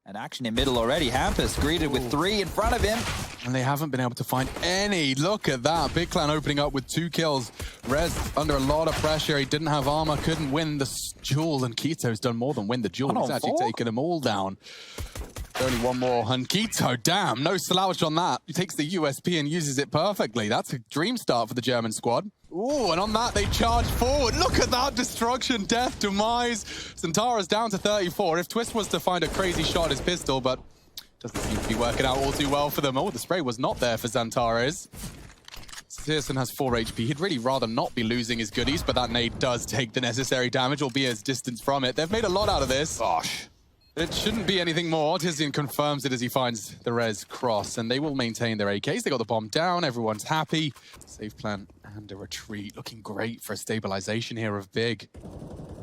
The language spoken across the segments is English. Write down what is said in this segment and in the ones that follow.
And action in middle already. Hampus greeted with 3 in front of him. And they haven't been able to find any. Look at that. Big Clan opening up with 2 kills. Rez under a lot of pressure. He didn't have armor, couldn't win the duel. And Kito's done more than win the duel. He's actually taken them all down. Only one more. And Kito, damn, no slouch on that. He takes the USP and uses it perfectly. That's a dream start for the German squad. Ooh, and on that, they charge forward. Look at that destruction, death, demise. XANTARES down to 34. If Twist was to find a crazy shot at his pistol, but doesn't seem to be working out all too well for them. Oh, the spray was not there for XANTARES. Searson has 4 HP. He'd really rather not be losing his goodies, but that nade does take the necessary damage, albeit his distance from it. They've made a lot out of this. Gosh. It shouldn't be anything more. Tizian confirms it as he finds the res cross, and they will maintain their AKs. They got the bomb down. Everyone's happy. Save plan and a retreat. Looking great for a stabilization here of Big.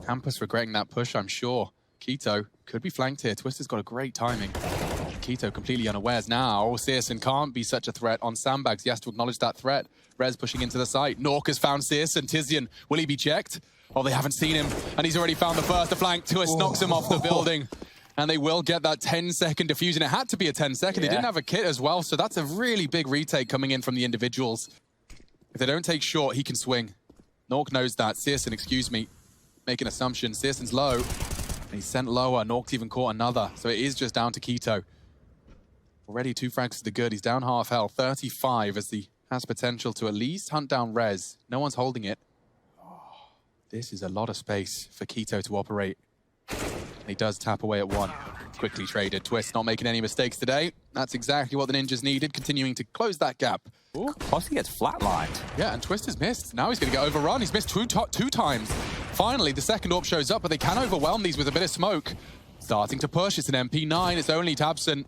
Hampus regretting that push, I'm sure. Kito could be flanked here. Twister's got a great timing. Kito completely unawares now. Searson can't be such a threat on sandbags. He has to acknowledge that threat. Rez pushing into the site. NUKE has found Searson. Tizian, will he be checked? Oh, they haven't seen him, and he's already found the first. The flank. Twist knocks him off the building. And they will get that 10-second diffusion. It had to be a 10-second. They didn't have a kit as well, so that's a really big retake coming in from the individuals. If they don't take short, he can swing. NUKE knows that. Searson, excuse me, make an assumption. Searson's low, and he's sent lower. NUKE's even caught another, so it is just down to Kito. Already 2 frags to the good. He's down half health, 35, as he has potential to at least hunt down Rez. No one's holding it. Oh, this is a lot of space for Kito to operate. He does tap away at 1. Quickly traded. Twist not making any mistakes today. That's exactly what the Ninjas needed, continuing to close that gap. Ooh, Posse gets flatlined. Yeah, and Twist has missed. Now he's going to get overrun. He's missed two times. Finally, the second AWP shows up, but they can overwhelm these with a bit of smoke. Starting to push. It's an MP9. It's only tabseN.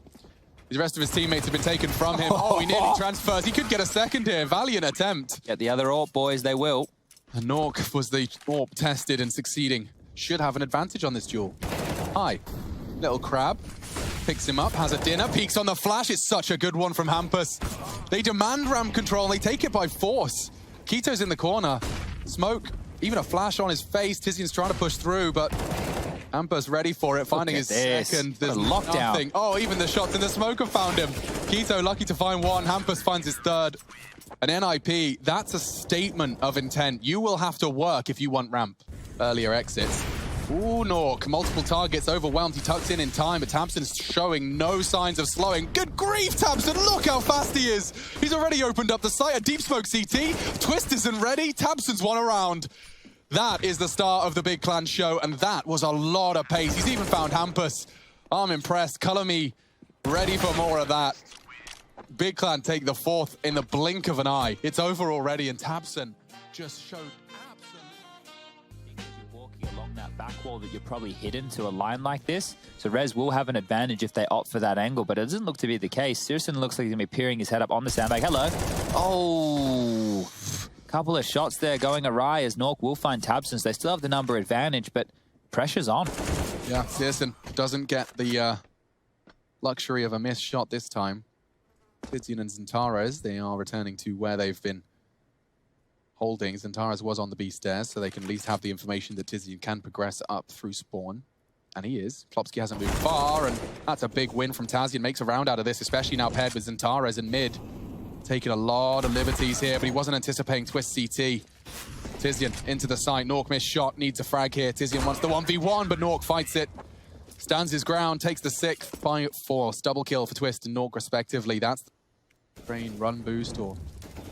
The rest of his teammates have been taken from him. Oh, he nearly transfers. He could get a second here. Valiant attempt. Get the other AWP, boys. They will. And NUKE was the AWP tested and succeeding. Should have an advantage on this duel. Hi, little crab. Picks him up, has a dinner, peeks on the flash. It's such a good one from Hampus. They demand ramp control, they take it by force. Kito's in the corner. Smoke, even a flash on his face. Tizian's trying to push through, but Hampus ready for it, finding his second. There's lockdown. Nothing. Oh, even the shots in the smoke have found him. Kito lucky to find 1. Hampus finds his 3rd. An NiP, that's a statement of intent. You will have to work if you want ramp. Earlier exits. Ooh, NUKE, multiple targets, overwhelmed. He tucks in time, but tabseN's showing no signs of slowing. Good grief, tabseN, look how fast he is. He's already opened up the site, a deep smoke CT. Twist isn't ready, tabseN's 1 around. That is the start of the Big Clan show, and that was a lot of pace. He's even found Hampus. I'm impressed. Color me ready for more of that. Big Clan take the 4th in the blink of an eye. It's over already, and tabseN just showed along that back wall that you're probably hidden to a line like this. So Rez will have an advantage if they opt for that angle, but it doesn't look to be the case. Searson looks like he's going to be peering his head up on the sandbag. Hello. Oh, couple of shots there going awry as NUKE will find tabseNs. They still have the number advantage, but pressure's on. Yeah, Searson doesn't get the luxury of a missed shot this time. Tizian and XANTARES, they are returning to where they've been holding. XANTARES was on the B stairs, so they can at least have the information that Tizian can progress up through spawn. And he is. Klopski hasn't moved far, and that's a big win from Tazian. Makes a round out of this, especially now paired with XANTARES in mid. Taking a lot of liberties here, but he wasn't anticipating Twist CT. Tizian into the site. NUKE missed shot, needs a frag here. Tizian wants the 1v1, but NUKE fights it. Stands his ground, takes the 6th by force. Double kill for Twist and NUKE respectively. That's the train run boost or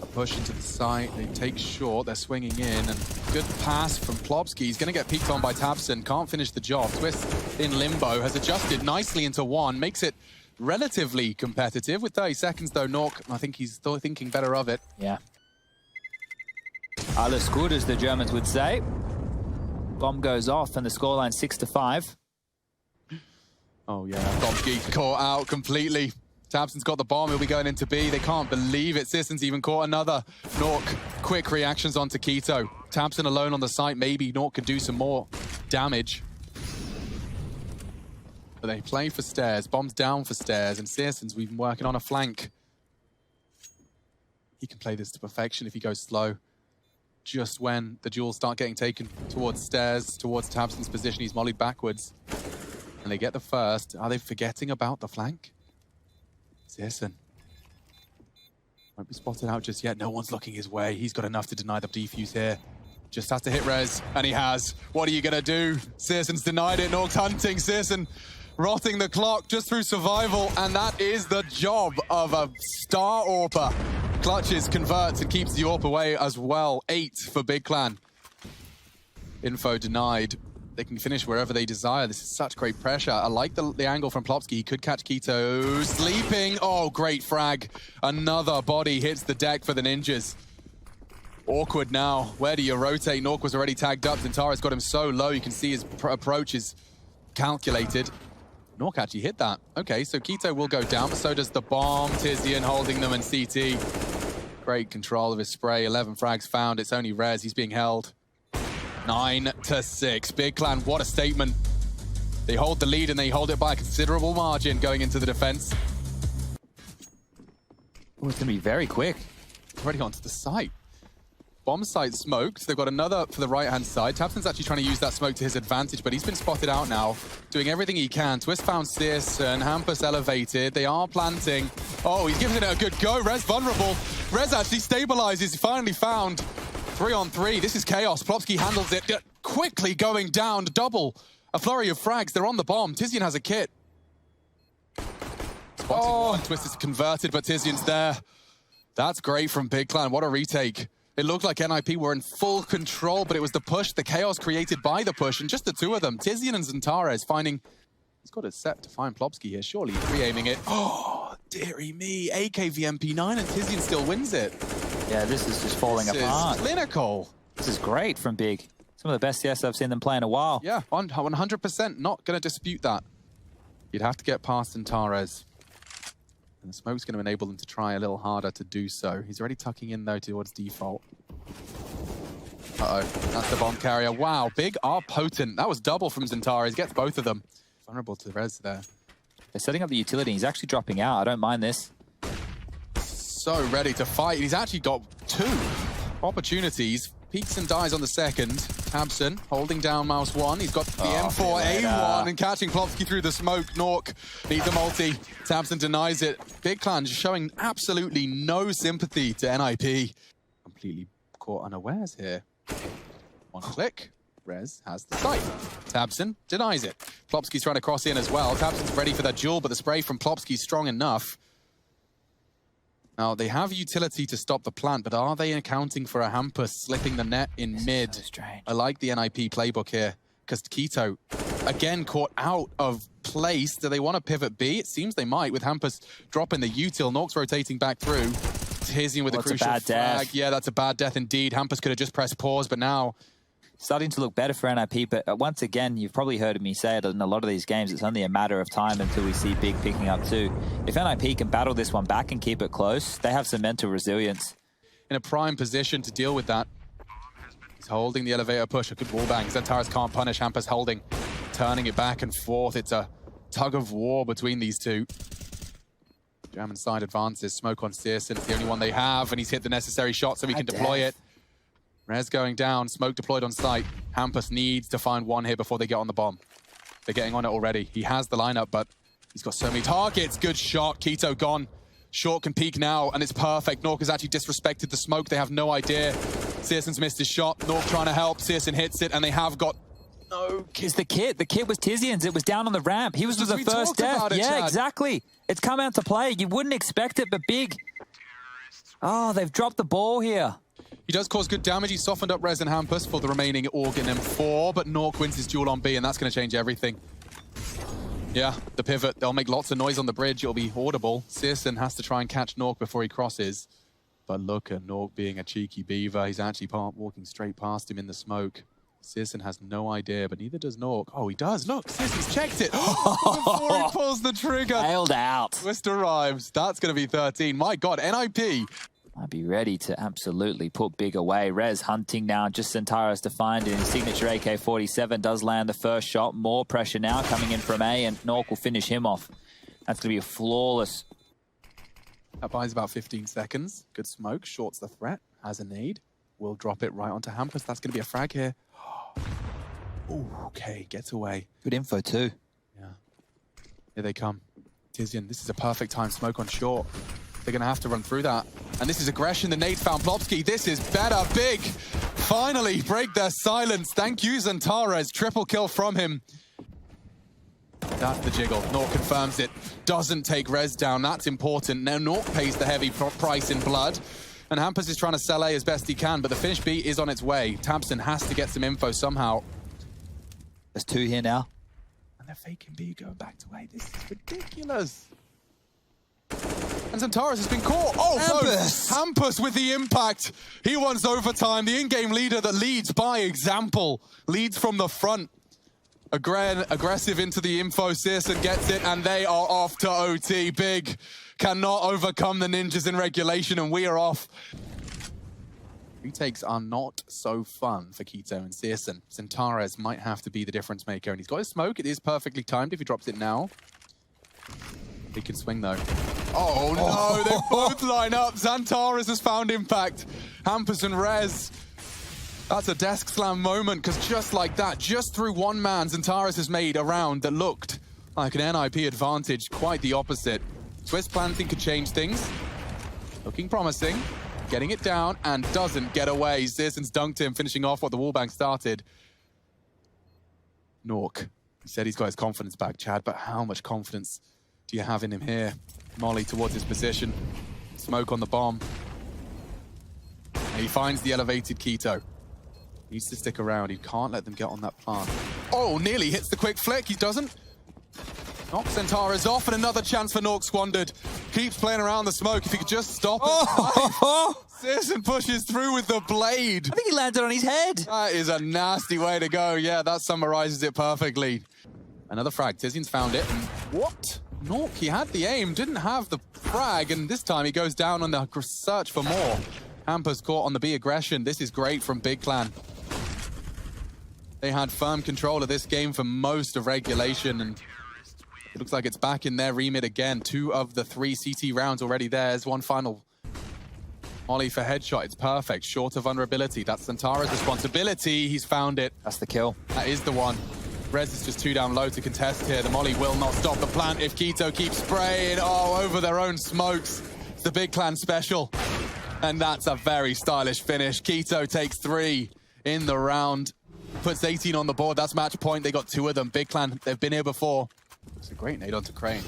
a push into the site. They take short, they're swinging in, and good pass from Klopski. He's going to get peeked on by tabseN, can't finish the job. Twist in limbo, has adjusted nicely into 1, makes it relatively competitive. With 30 seconds though, NUKE, I think he's still thinking better of it. Yeah. Alles gut, as the Germans would say. Bomb goes off and the scoreline 6-5. Oh yeah, Klopski caught out completely. tabseN's got the bomb, he'll be going into B. They can't believe it. Searson's even caught another. NUKE, quick reactions onto Kito. tabseN alone on the site, maybe NUKE could do some more damage. But they play for stairs, bombs down for stairs, and Searson's been working on a flank. He can play this to perfection if he goes slow. Just when the duels start getting taken towards stairs, towards tabseN's position, he's mollied backwards. And they get the first. Are they forgetting about the flank? Searson won't be spotted out just yet. No one's looking his way. He's got enough to deny the defuse here. Just has to hit Rez, and he has. What are you gonna do? Searson's denied it. Nork's hunting. Searson rotting the clock just through survival, and that is the job of a star AWPer. Clutches, converts, and keeps the AWP away as well. 8 for Big Clan. Info denied. They can finish wherever they desire. This is such great pressure. I like the angle from Plopsky. He could catch k1to. Sleeping. Oh, great frag. Another body hits the deck for the Ninjas. Awkward now. Where do you rotate? Nork was already tagged up. XANTARES got him so low. You can see his approach is calculated. Nork actually hit that. Okay, so k1to will go down, but so does the bomb. Tizian holding them in CT. Great control of his spray. 11 frags found. It's only Rez. He's being held. 9-6. Big Clan, what a statement. They hold the lead and they hold it by a considerable margin going into the defense. Oh, it's going to be very quick. Already onto the site. Bomb site smoked. They've got another for the right-hand side. tabseN's actually trying to use that smoke to his advantage, but he's been spotted out now, doing everything he can. Twist found Searson, hampus elevated. They are planting. Oh, he's giving it a good go. Rez vulnerable. Rez actually stabilizes. He finally found 3-on-3. This is chaos. Plopsky handles it. Quickly going down. Double. A flurry of frags. They're on the bomb. Tizian has a kit. Spotted one. Twist is converted, but Tizian's there. That's great from Big Clan. What a retake. It looked like NiP were in full control, but it was the push, the chaos created by the push, and just the two of them. Tizian and XANTARES finding... He's got it set to find Plopsky here. Surely he's re-aiming it. Oh, dearie me. AKVMP9 and Tizian still wins it. Yeah, this is just falling apart. This is clinical. This is great from Big. Some of the best CS I've seen them play in a while. Yeah, 100%. Not going to dispute that. You'd have to get past XANTARES. And the smoke's going to enable them to try a little harder to do so. He's already tucking in, though, towards default. Uh-oh, that's the bomb carrier. Wow, Big are potent. That was double from XANTARES. Gets both of them. Vulnerable to Rez there. They're setting up the utility. He's actually dropping out. I don't mind this. So ready to fight. He's actually got 2 opportunities. Peeks and dies on the second. tabseN holding down mouse 1. He's got the M4A1 and catching Plopsky through the smoke. Nork needs a multi. tabseN denies it. Big Clan just showing absolutely no sympathy to NiP. Completely caught unawares here. One click. Rez has the sight. tabseN denies it. Plopsky's trying to cross in as well. tabseN's ready for that duel, but the spray from Plopsky's strong enough. Now, they have utility to stop the plant, but are they accounting for a hampus slipping the net in mid? So strange. I like the NiP playbook here, because k1to, again, caught out of place. Do they want to pivot B? It seems they might, with hampus dropping the util. Nork's rotating back through. Tizian with a crucial bad frag. death. Yeah, that's a bad death indeed. hampus could have just pressed pause, but now... Starting to look better for NiP, but once again, you've probably heard me say it in a lot of these games, it's only a matter of time until we see Big picking up too. If NiP can battle this one back and keep it close, they have some mental resilience. In a prime position to deal with that. He's holding the elevator push, a good wallbang. XANTARES can't punish, hampus holding, turning it back and forth. It's a tug of war between these two. German side advances, smoke on Searson, it's the only one they have, and he's hit the necessary shot so he can deploy it. Rez going down, smoke deployed on site. hampus needs to find one here before they get on the bomb. They're getting on it already. He has the lineup, but he's got so many targets. Good shot, k1to gone. Short can peek now, and it's perfect. Nork has actually disrespected the smoke. They have no idea. Searson's missed his shot. Nork trying to help. Searson hits it, and they have got no kit. It's the kit. The kit was Tizian's. It was down on the ramp. He was the first death. Yeah, exactly. It's come out to play. You wouldn't expect it, but Big. Oh, they've dropped the ball here. He does cause good damage. He softened up Rez and hampus for the remaining Organ M4, but Nork wins his duel on B, and that's going to change everything. Yeah, the pivot. They'll make lots of noise on the bridge. It'll be audible. Searson has to try and catch Nork before he crosses. But look at Nork being a cheeky beaver. He's actually walking straight past him in the smoke. Searson has no idea, but neither does Nork. Oh, he does. Look, Searson's checked it. Before he pulls the trigger. Nailed out. Twist arrives. That's going to be 13. My God, NiP. I'd be ready to absolutely put Big away. Rez hunting now, just XANTARES to find it. His signature AK-47 does land the first shot. More pressure now coming in from A, and Nork will finish him off. That's going to be a flawless. That buys about 15 seconds. Good smoke, shorts the threat, has a nade. Will drop it right onto hampus. That's going to be a frag here. Ooh, okay, gets away. Good info too. Yeah, Here they come. Tizian, this is a perfect time. Smoke on short. They're going to have to run through that. And this is aggression. The nade found Plopsky. This is better. Big. Finally break their silence. Thank you, XANTARES. Triple kill from him. That's the jiggle. NUKE confirms it. Doesn't take Rez down. That's important. Now NUKE pays the heavy price in blood. And Hampus is trying to sell A as best he can, but the finish B is on its way. tabseN has to get some info somehow. There's 2 here now. And they're faking B, going back to A. This is ridiculous. And XANTARES has been caught. Oh, Hampus with the impact. He wants overtime. The in-game leader that leads by example. Leads from the front. Aggressive into the info. CSGO gets it, and they are off to OT. Big cannot overcome the ninjas in regulation, and we are off. Retakes are not so fun for k1to and CSGO. XANTARES might have to be the difference maker, and he's got his smoke. It is perfectly timed if he drops it now. He can swing though. Oh no, they both line up. XANTARES has found impact. Hampus and Rez. That's a desk slam moment, because just like that, just through one man, XANTARES has made a round that looked like an NiP advantage. Quite the opposite. Twist planting could change things. Looking promising. Getting it down and doesn't get away. CSGO's dunked him, finishing off what the wallbang started. NUKE. He said he's got his confidence back, Chad, but how much confidence do you have in him here? Molly towards his position. Smoke on the bomb. And he finds the elevated k1to. Needs to stick around. He can't let them get on that plant. Oh, nearly hits the quick flick. He doesn't. Knocks XANTARES off, and another chance for NUKE squandered. Keeps playing around the smoke. If he could just stop it. CSGO pushes through with the blade. I think he landed on his head. That is a nasty way to go. Yeah, that summarizes it perfectly. Another frag. Tizian's found it. And what? NUKE, he had the aim, didn't have the frag, and this time he goes down on the search for more. Hampus caught on the B aggression. This is great from Big Clan. They had firm control of this game for most of regulation, and it looks like it's back in their remit again. 2 of the 3 CT rounds already there. There's one final Molly for headshot. It's perfect. Short of vulnerability. That's XANTARES' responsibility. He's found it. That's the kill. That is the one. Rez is just 2 down low to contest here. The Molly will not stop the plant if k1to keeps spraying over their own smokes. It's the Big Clan special. And that's a very stylish finish. k1to takes 3 in the round. Puts 18 on the board. That's match point. They got 2 of them. Big Clan, they've been here before. It's a great nade onto Crane.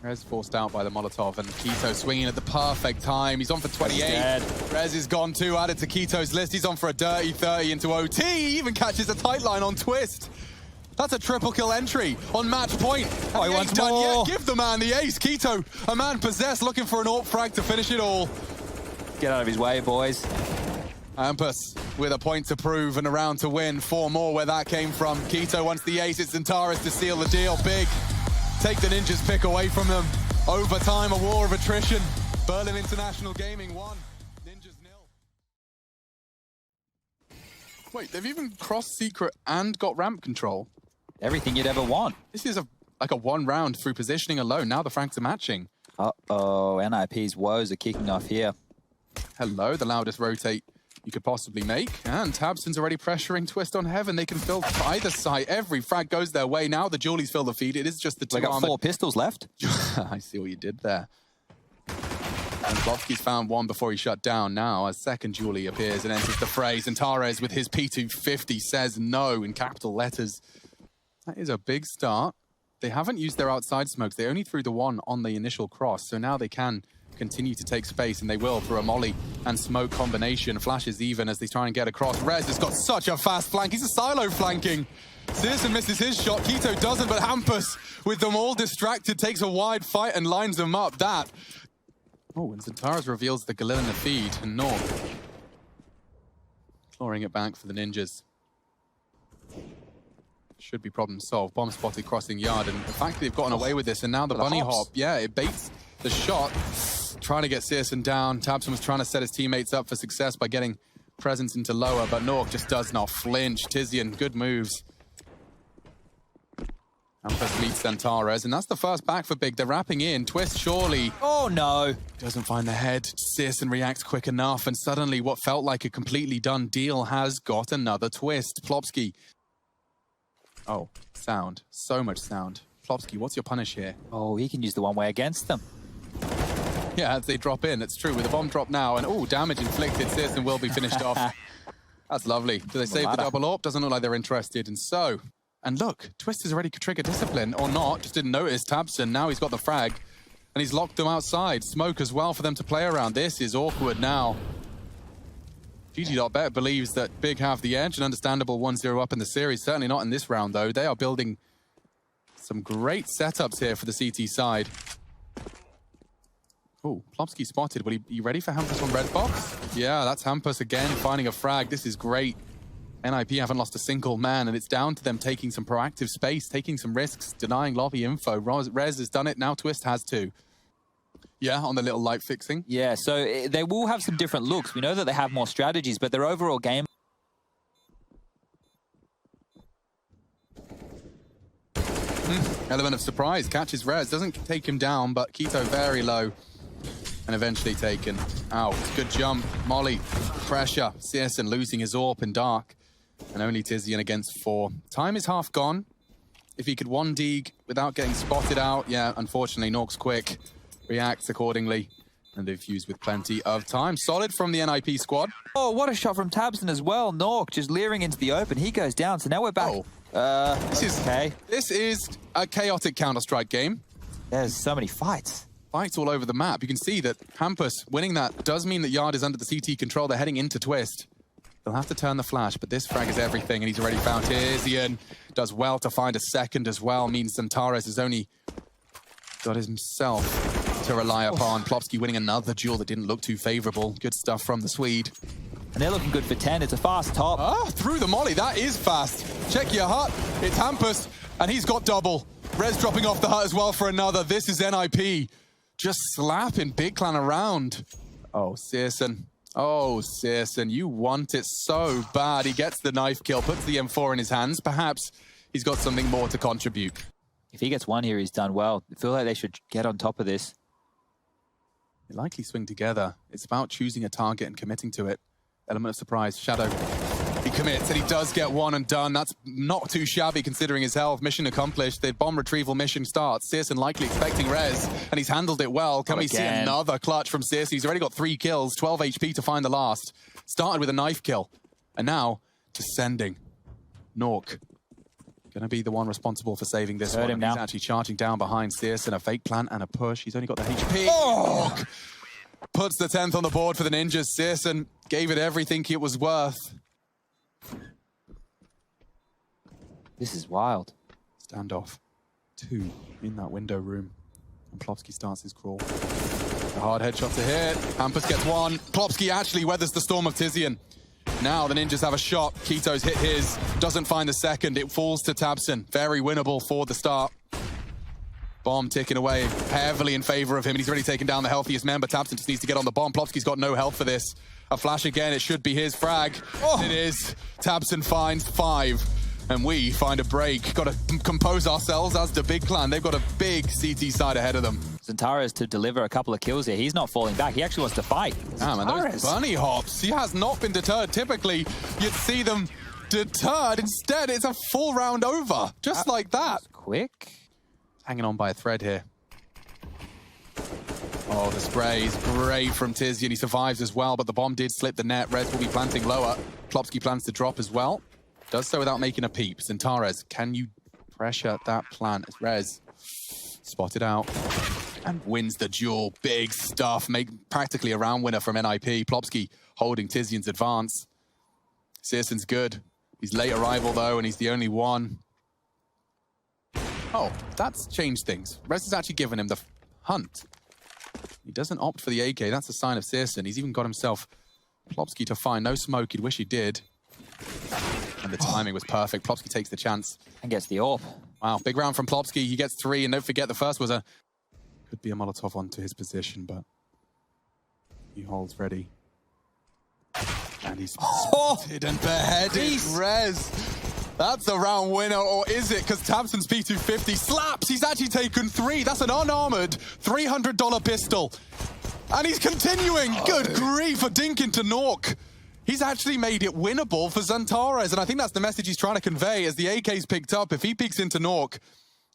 Rez forced out by the Molotov, and k1to swinging at the perfect time. He's on for 28. Rez is gone too, added to k1to's list. He's on for a dirty 30 into OT. He even catches a tight line on Twist. That's a triple kill entry on match point. Oh, he wants more. Give the man the ace. k1to, a man possessed, looking for an AWP frag to finish it all. Get out of his way, boys. Hampus with a point to prove and a round to win. 4 more where that came from. k1to wants the ace. It's XANTARES to seal the deal. Big. Take the ninjas pick away from them. Overtime, a war of attrition. Berlin International Gaming 1. Ninjas 0. Wait, they've even crossed secret and got ramp control. Everything you'd ever want. This is like a 1 round through positioning alone. Now the frags are matching. Uh-oh, NiP's woes are kicking off here. Hello, the loudest rotate you could possibly make. And tabseN's already pressuring Twist on Heaven. They can fill either side. Every frag goes their way. Now the Julies fill the feed. It is just the 2 They got 4 pistols left. I see what you did there. And Plopsky's found 1 before he shut down. Now a second Julie appears and enters the fray. XANTARES with his P250 says no in capital letters. That is a big start. They haven't used their outside smokes. They only threw the 1 on the initial cross. So now they can continue to take space, and they will through a Molly and smoke combination. Flashes even as they try and get across. Rez has got such a fast flank. He's a silo flanking. CSGO misses his shot. k1to doesn't, but Hampus, with them all distracted, takes a wide fight and lines them up. That. Oh, and XANTARES reveals the Galil in the feed, and NUKE clawing it back for the ninjas. Should be problem solved. Bomb spotted crossing yard, and the fact that they've gotten away with this, and now the bunny hop, yeah, it baits the shot. Trying to get CSGO down. tabseN was trying to set his teammates up for success by getting presence into lower, but NUKE just does not flinch. Tizian, good moves. Hampus meets XANTARES, and that's the first back for Big. They're wrapping in. Twist surely. Oh no. Doesn't find the head. CSGO reacts quick enough, and suddenly what felt like a completely done deal has got another twist. Plopsky. Oh, sound. So much sound. Plopsky, what's your punish here? Oh, he can use the one-way against them. Yeah, as they drop in, it's true. With the bomb drop now, and oh, damage inflicted, Searson will be finished off. That's lovely. Do they save the double AWP? Doesn't look like they're interested, and so... And look, Twist has already triggered discipline, or not, just didn't notice tabseN. Now he's got the frag, and he's locked them outside. Smoke as well for them to play around. This is awkward now. GG.bet believes that Big have the edge, an understandable 1-0 up in the series. Certainly not in this round, though. They are building some great setups here for the CT side. Oh, Plopsky spotted. Will you ready for Hampus on red box? Yeah, that's Hampus again, finding a frag. This is great. NiP haven't lost a single man, and it's down to them taking some proactive space, taking some risks, denying lobby info. Rez has done it, now Twist has too. Yeah, on the little light fixing. Yeah, so they will have some different looks. We know that they have more strategies, but their overall game... Element of surprise, catches Rez, doesn't take him down, but k1to very low. And eventually taken out. Good jump. Molly, pressure. CSGO losing his AWP in dark. And only TiZiAN against 4. Time is half gone. If he could 1-dig without getting spotted out, yeah, unfortunately, NUKE's quick. Reacts accordingly. And they've fused with plenty of time. Solid from the NiP squad. Oh, what a shot from tabseN as well. NUKE just leering into the open. He goes down, so now we're back. This is a chaotic Counter-Strike game. There's so many fights. Fights all over the map. You can see that Hampus winning that does mean that Yard is under the CT control. They're heading into Twist. They'll have to turn the flash, but this frag is everything, and he's already found TiZiAN. Does well to find a second as well. Means XANTARES has only got himself to rely upon. Plopsky winning another duel that didn't look too favorable. Good stuff from the Swede. And they're looking good for 10. It's a fast top. Ah, through the molly. That is fast. Check your hut. It's Hampus, and he's got double. Rez dropping off the hut as well for another. This is NiP. Just slapping Big Clan around. Oh, CSGO. Oh, CSGO, you want it so bad. He gets the knife kill, puts the M4 in his hands. Perhaps he's got something more to contribute. If he gets one here, he's done well. I feel like they should get on top of this. They likely swing together. It's about choosing a target and committing to it. Element of surprise. Shadow. He commits, and he does get one and done. That's not too shabby considering his health. Mission accomplished. The bomb retrieval mission starts. CSGO likely expecting Rez, and he's handled it well. Can we see another clutch from CSGO? He's already got 3 kills, 12 HP to find the last. Started with a knife kill, and now descending. NUKE. Gonna be the one responsible for saving this one. He's actually charging down behind CSGO, a fake plant and a push. He's only got the HP. Oh! Puts the 10th on the board for the Ninjas. CSGO gave it everything it was worth. This is wild. Standoff. 2 in that window room. And Plopsky starts his crawl. A hard headshot to hit. Hampus gets 1. Plopsky actually weathers the storm of TiZiAN. Now the Ninjas have a shot. k1to's hit his. Doesn't find the second. It falls to tabseN. Very winnable for the start. Bomb ticking away heavily in favor of him. And he's already taken down the healthiest member. tabseN just needs to get on the bomb. Plopsky's got no health for this. A flash again. It should be his frag. Oh. It is. tabseN finds 5. And we find a break. Got to compose ourselves as the Big Clan. They've got a big CT side ahead of them. XANTARES to deliver a couple of kills here. He's not falling back. He actually wants to fight. Damn, and those bunny hops. He has not been deterred. Typically, you'd see them deterred. Instead, it's a full round over. Just like that. Quick. Hanging on by a thread here. Oh, the spray is great from TiZiAN. He survives as well, but the bomb did slip the net. Rez will be planting lower. Plopsky plans to drop as well. Does so without making a peep. XANTARES, can you pressure that plant? As Rez spotted out and wins the duel. Big stuff. Make practically a round winner from NiP. Plopsky holding TiZiAN's advance. CSGO's good. He's late arrival though, and he's the only one. Oh, that's changed things. Rez has actually given him the hunt. He doesn't opt for the AK. That's a sign of CSGO. He's even got himself Plopsky to find. No smoke. He'd wish he did. And the timing was perfect. Plopsky takes the chance. And gets the AWP. Wow, big round from Plopsky. He gets 3, and don't forget the first was a... Could be a Molotov onto his position, but... He holds ready. And he's spotted and beheaded. Rez. That's a round winner, or is it? Because tabseN's P250 slaps. He's actually taken 3. That's an unarmored $300 pistol. And he's continuing. Good grief for dinking to NUKE. He's actually made it winnable for XANTARES, and I think that's the message he's trying to convey as the AK's picked up. If he peeks into NUKE,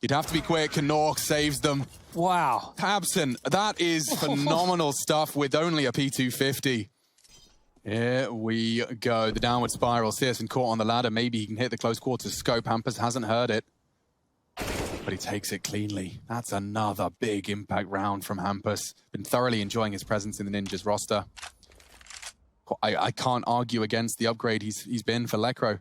You'd have to be quick, and NUKE saves them. Wow. tabseN, that is phenomenal stuff with only a P250. Here we go. The downward spiral. CSGO caught on the ladder. Maybe he can hit the close quarters scope. Hampus hasn't heard it, but he takes it cleanly. That's another big impact round from Hampus. Been thoroughly enjoying his presence in the Ninjas roster. I can't argue against the upgrade he's been for Lekro.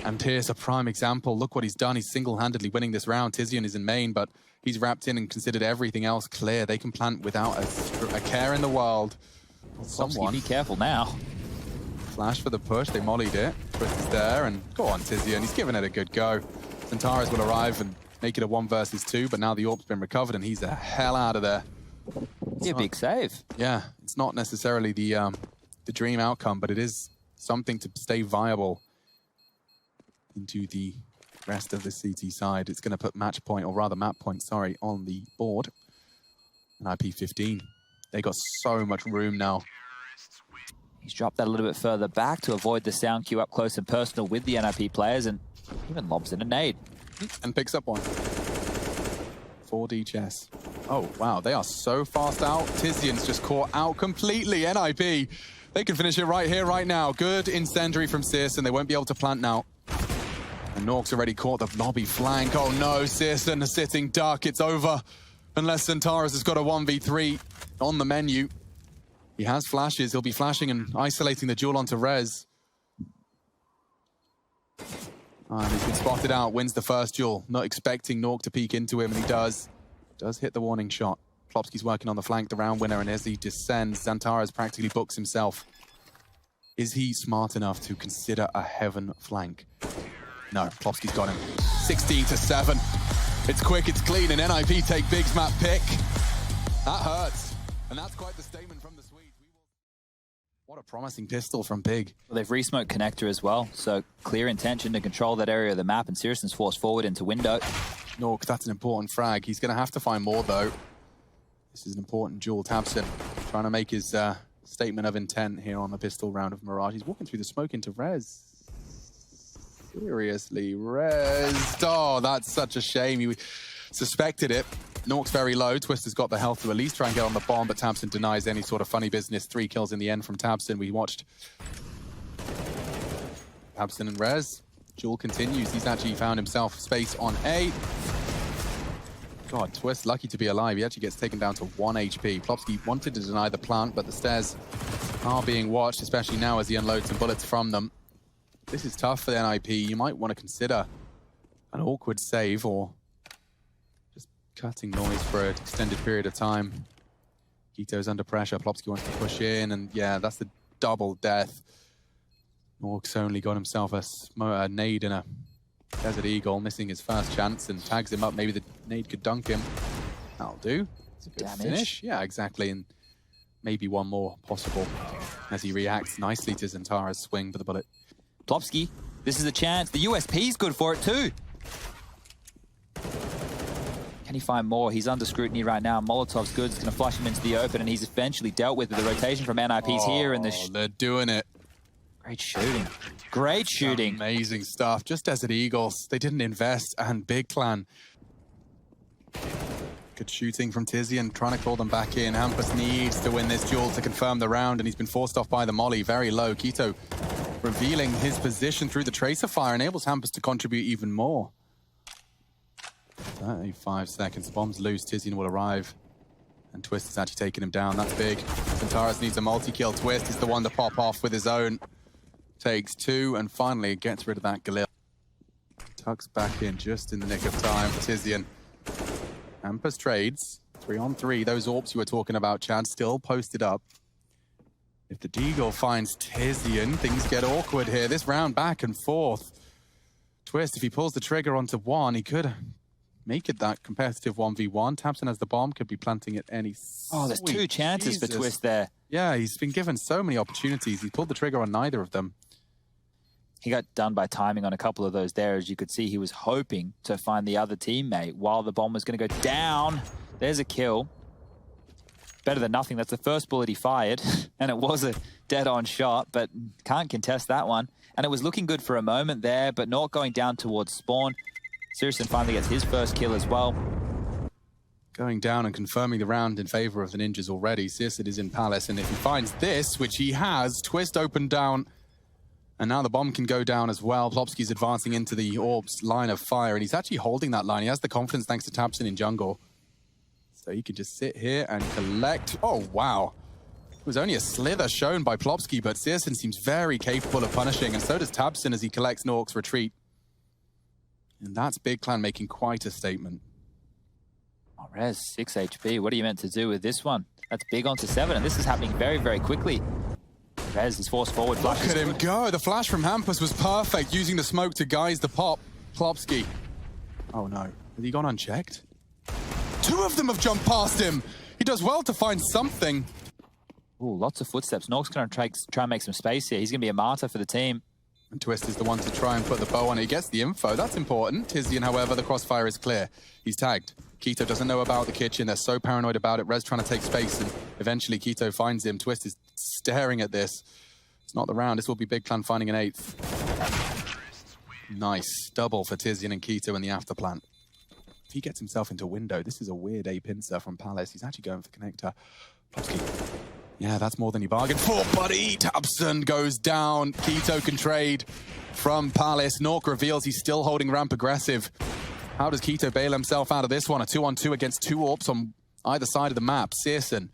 And here's a prime example. Look what he's done. He's single-handedly winning this round. Tizian is in main, but he's wrapped in and considered everything else clear. They can plant without a care in the world. Someone be careful now. Flash for the push. They mollied it. Twist is there, and go on, Tizian. He's given it a good go. XANTARES will arrive and make it a 1 versus 2, but now the AWP's been recovered, and he's the hell out of there. Yeah, big save. Yeah, it's not necessarily the dream outcome, but it is something to stay viable into the rest of the CT side. It's going to put match point, or rather map point, sorry, on the board. And IP15. They got so much room now. He's dropped that a little bit further back to avoid the sound cue up close and personal with the NiP players, and even lobs in a nade. And picks up one. 4D chess. Oh, wow, they are so fast out. Tizian's just caught out completely. NiP, they can finish it right here, right now. Good incendiary from CSGO, and they won't be able to plant now. And NUKE's already caught the lobby flank. Oh no, CSGO sitting duck. It's over. Unless XANTARES has got a 1v3 on the menu. He has flashes. He'll be flashing and isolating the duel onto Rez. And he's been spotted out. Wins the first duel. Not expecting NUKE to peek into him, and he does. Does hit the warning shot. Plopsky's working on the flank, the round winner, and as he descends, XANTARES practically books himself. Is he smart enough to consider a heaven flank? No, Plopsky's got him. 16-7. It's quick, it's clean, and NiP take Big's map pick. That hurts. And that's quite the statement from the Swedes. What a promising pistol from Big. Well, they've re-smoked connector as well, so clear intention to control that area of the map, and SyrsoN's forced forward into window. NUKE, that's an important frag. He's going to have to find more, though. This is an important duel. tabseN trying to make his statement of intent here on the pistol round of Mirage. He's walking through the smoke into Rez. Seriously, Rez. Oh, that's such a shame. He suspected it. NUKE's very low. Twister's got the health to at least try and get on the bomb, but tabseN denies any sort of funny business. 3 kills in the end from tabseN. We watched tabseN and Rez. Duel continues. He's actually found himself space on A. God, Twist lucky to be alive. He actually gets taken down to 1 HP. Plopsky wanted to deny the plant, but the stairs are being watched, especially now as he unloads some bullets from them. This is tough for the NiP. You might want to consider an awkward save or just cutting noise for an extended period of time. Kito's under pressure. Plopsky wants to push in, and yeah, that's the double death. NUKE's only got himself a nade and a Desert Eagle, missing his first chance, and tags him up. Maybe the nade could dunk him. That'll do. It's a good finish. Yeah, exactly. And maybe one more possible as he reacts nicely to XANTARES' swing for the bullet. Plopsky, this is a chance. The USP's good for it too. Can he find more? He's under scrutiny right now. Molotov's good. It's going to flush him into the open, and he's eventually dealt with the rotation from NiP's here. And they're doing it. Great shooting. Great shooting. Amazing stuff. Just Desert Eagles. They didn't invest, and Big Clan. Good shooting from Tizian, trying to call them back in. Hampus needs to win this duel to confirm the round, and he's been forced off by the molly. Very low. Kito revealing his position through the tracer fire enables Hampus to contribute even more. 35 seconds. Bomb's loose. Tizian will arrive. And Twist is actually taking him down. That's big. XANTARES needs a multi-kill. Twist is the one to pop off with his own. Takes 2 and finally gets rid of that Galil. Tucks back in just in the nick of time for Tizian. Hampus trades. 3-on-3. Those AWPs you were talking about, Chad, still posted up. If the Deagle finds Tizian, things get awkward here. This round back and forth. Twist, if he pulls the trigger onto 1, he could make it that competitive 1v1. tabseN has the bomb, could be planting at any... Oh, there's 2 chances for Twist there. Yeah, he's been given so many opportunities. He pulled the trigger on neither of them. He got done by timing on a couple of those there. As you could see, he was hoping to find the other teammate while the bomb was going to go down. There's a kill. Better than nothing. That's the first bullet he fired, and it was a dead-on shot, but can't contest that one. And it was looking good for a moment there, but not going down towards spawn. Sirison finally gets his first kill as well. Going down and confirming the round in favor of the Ninjas already. Sirison is in Palace, and if he finds this, which he has, Twist opened down, and now the bomb can go down as well. Plopski's advancing into the Orb's line of fire, and he's actually holding that line. He has the confidence thanks to tabseN in jungle. So he can just sit here and collect. Oh, wow. It was only a slither shown by Plopski, but Sirison seems very capable of punishing, and so does tabseN as he collects Nork's retreat. And that's Big Clan making quite a statement. Oh, Rez, 6 HP. What are you meant to do with this one? That's big onto 7, and this is happening very, very quickly. Rez is forced forward. Look at him go. The flash from Hampus was perfect, using the smoke to guise the pop. Plopski. Oh, no. Has he gone unchecked? Two of them have jumped past him. He does well to find something. Ooh, lots of footsteps. Nork's going to try and make some space here. He's going to be a martyr for the team. And Twist is the one to try and put the bow on it. He gets the info. That's important. Tizian, however, the crossfire is clear. He's tagged. Keto doesn't know about the kitchen. They're so paranoid about it. Rez trying to take space, and eventually Keto finds him. Twist is staring at this. It's not the round. This will be Big Clan finding an 8th. Nice. Double for Tizian and Keto in the after plant. If he gets himself into window, this is a weird A-pincer from Palace. He's actually going for connector. Plopski. Yeah, that's more than he bargained for, buddy. tabseN goes down. Keto can trade from Palace. Nork reveals he's still holding ramp aggressive. How does Keto bail himself out of this one? A 2-on-2 against 2 Orps on either side of the map. Sirison,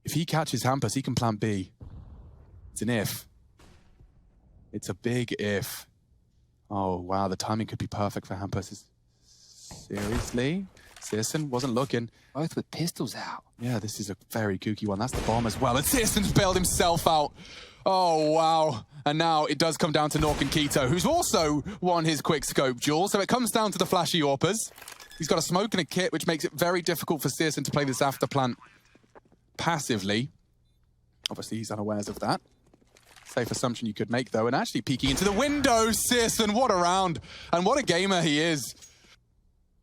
if he catches Hampus, he can plant B. It's an if. It's a big if. Oh, wow, the timing could be perfect for Hampus. Seriously? Sirison wasn't looking. Both with pistols out. Yeah, this is a very kooky one. That's the bomb as well. And Sirson's bailed himself out. Oh, wow. And now it does come down to Nork and Keto, who's also won his quick scope duel. So it comes down to the flashy Orpers. He's got a smoke and a kit, which makes it very difficult for Sirson to play this after plant passively. Obviously, he's unawares of that. Safe assumption you could make, though. And actually peeking into the window, Sirson, what a round. And what a gamer he is.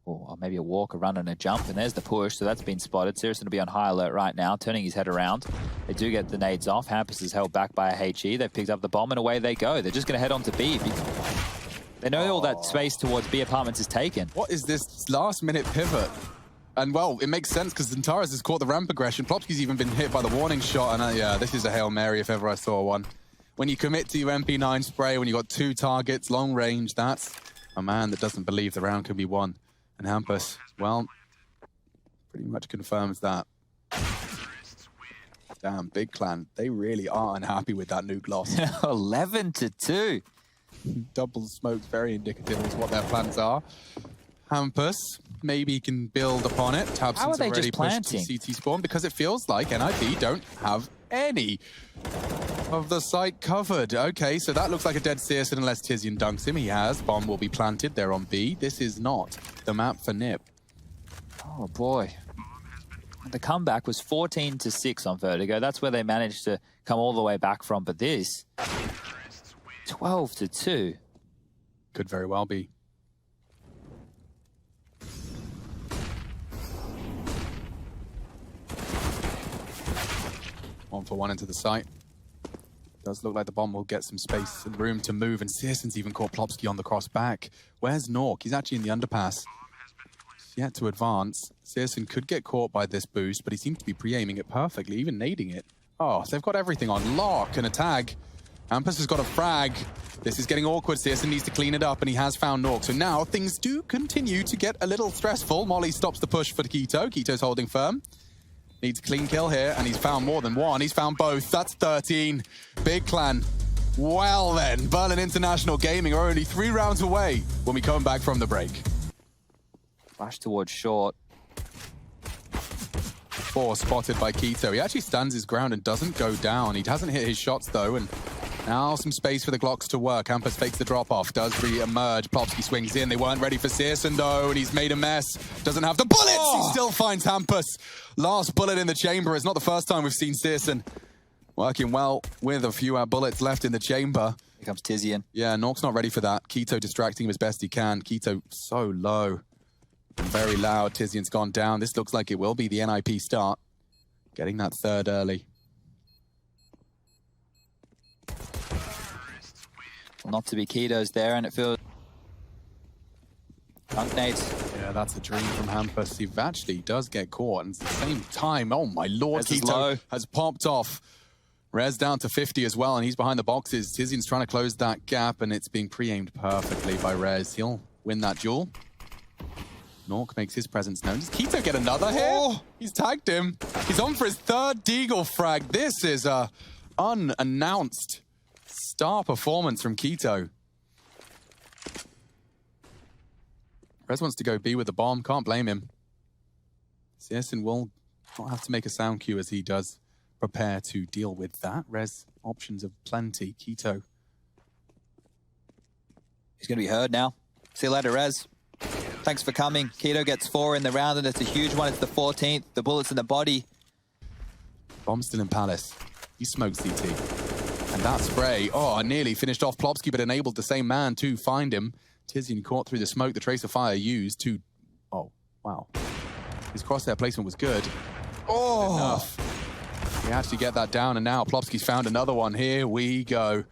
Or maybe a walk, a run, and a jump, and there's the push, so that's been spotted. Sirison will be on high alert right now, turning his head around. They do get the nades off. Hampus is held back by a HE. They've picked up the bomb, and away they go. They're just going to head on to B. They know all that space towards B apartments is taken. What is this last-minute pivot? And, well, it makes sense, because XANTARES has caught the ramp aggression. Plopski's even been hit by the warning shot, and yeah, this is a Hail Mary if ever I saw one. When you commit to your MP9 spray, when you got 2 targets, long range, that's a man that doesn't believe the round can be won. And Hampus, well, pretty much confirms that. Damn, Big Clan, they really are unhappy with that nuke loss. 11-2. Double smoke's very indicative of what their plans are. Hampus maybe can build upon it. tabseN's already pushed to CT spawn because it feels like NiP don't have any of the site covered. Okay, so that looks like a dead Sirson unless Tizian dunks him. He has. Bomb will be planted. They're on B. This is not the map for NiP. Oh, boy. The comeback was 14-6 on Vertigo. That's where they managed to come all the way back from. But this, 12-2. Could very well be. One for one into the site. Does look like the bomb will get some space and room to move, and Sirson's even caught Plopski on the cross back. Where's Nork? He's actually in the underpass. He's yet to advance. Sirson could get caught by this boost, but he seems to be pre-aiming it perfectly, even nading it. Oh, so they've got everything on lock and a tag. Hampus has got a frag. This is getting awkward. Sirson needs to clean it up, and he has found Nork. So now things do continue to get a little stressful. Molly stops the push for Keto. Keto's holding firm. Needs a clean kill here, and he's found more than one. He's found both. That's 13. Big Clan. Well then, Berlin International Gaming are only 3 rounds away when we come back from the break. Flash towards short. 4 spotted by Keto. He actually stands his ground and doesn't go down. He hasn't hit his shots though, and now some space for the Glocks to work. Hampus fakes the drop-off, does re-emerge. Plopski swings in. They weren't ready for Sirson though, and he's made a mess. Doesn't have the bullets! Oh. He still finds Hampus. Last bullet in the chamber. It's not the first time we've seen Sirson working well with a few bullets left in the chamber. Here comes Tizian. Yeah, Nork's not ready for that. Keto distracting him as best he can. Keto so low and very loud. Tizian's gone down. This looks like it will be the NiP start. Getting that third early. Well, not to be Keto's there, and it feels... Dunk nades. Yeah, that's a dream from Hampus. He actually does get caught, and at the same time, oh my lord, Rez Keto has popped off. Rez down to 50 as well, and he's behind the boxes. Tizian's trying to close that gap, and it's being pre-aimed perfectly by Rez. He'll win that duel. NUKE makes his presence known. Does Keto get another hit? Oh, he's tagged him. He's on for his third Deagle frag. This is a unannounced star performance from Keto. Rez wants to go B with the bomb. Can't blame him. CSN will not have to make a sound cue as he does prepare to deal with that. Rez, options of plenty. Keto. He's going to be heard now. See you later, Rez. Thanks for coming. Keto gets 4 in the round, and it's a huge one. It's the 14th. The bullets in the body. Bomb's still in Palace. He smokes CT. And that spray, oh, nearly finished off Plopsky, but enabled the same man to find him. Tizian caught through the smoke. The tracer fire used to... Oh, wow. His crosshair placement was good. Oh! Enough. We actually get that down, and now Plopsky's found another one. Here we go.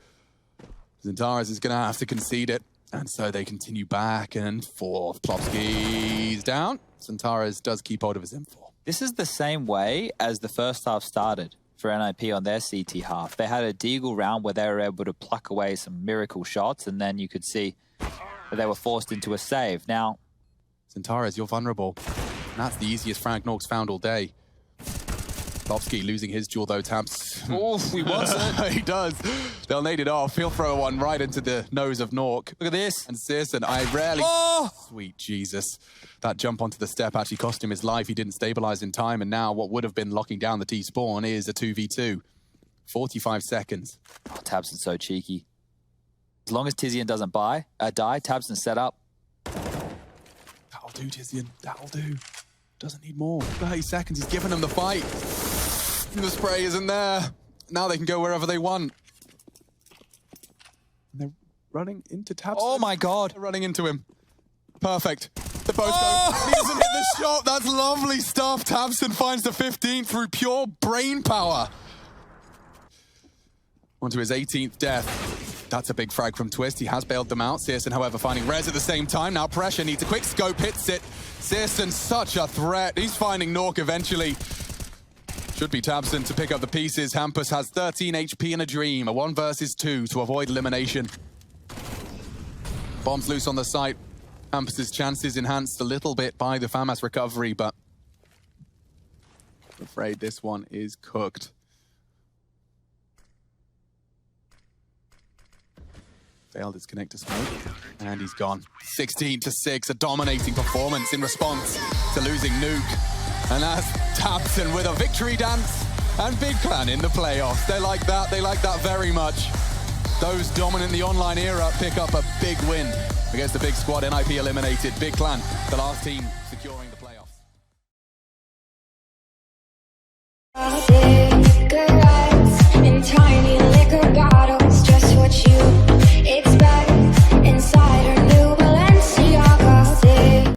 XANTARES is going to have to concede it. And so they continue back and forth. Plopsky's down. XANTARES does keep hold of his M4. This is the same way as the first half started for NiP on their CT half. They had a Deagle round where they were able to pluck away some miracle shots, and then you could see that they were forced into a save. Now, XANTARES, you're vulnerable. And that's the easiest frag NUKE's found all day. Plopsky losing his duel though, Tabs. Oof, he wants it. He does. They'll nade it off. He'll throw one right into the nose of NUKE. Look at this. And CSN, I rarely... Oh! Sweet Jesus. That jump onto the step actually cost him his life. He didn't stabilize in time, and now what would have been locking down the T-spawn is a 2v2. 45 seconds. Oh, Tabson's so cheeky. As long as Tizian doesn't die, Tabson's set up. That'll do, Tizian. That'll do. Doesn't need more. 30 seconds. He's giving them the fight. The spray isn't there. Now they can go wherever they want. And they're running into Tabson. Oh my God. They're running into him. Perfect. The both go. He doesn't hit the shot. That's lovely stuff. Tabson finds the 15th through pure brain power. Onto his 18th death. That's a big frag from Twist. He has bailed them out. CSN, however, finding Rez at the same time. Now pressure needs a quick scope. Hits it. CSN, such a threat. He's finding NUKE eventually. Should be Tabson to pick up the pieces. Hampus has 13 HP in a dream. A 1 versus 2 to avoid elimination. Bombs loose on the site. Hampus's chances enhanced a little bit by the FAMAS recovery, but I'm afraid this one is cooked. Failed his connect to smoke, and he's gone. 16-6, a dominating performance in response to losing NUKE. And that's Tabson with a victory dance and Big Clan in the playoffs. They like that very much. Those dominant the online era pick up a big win against the big squad. NiP eliminated. Big Clan, the last team securing the play.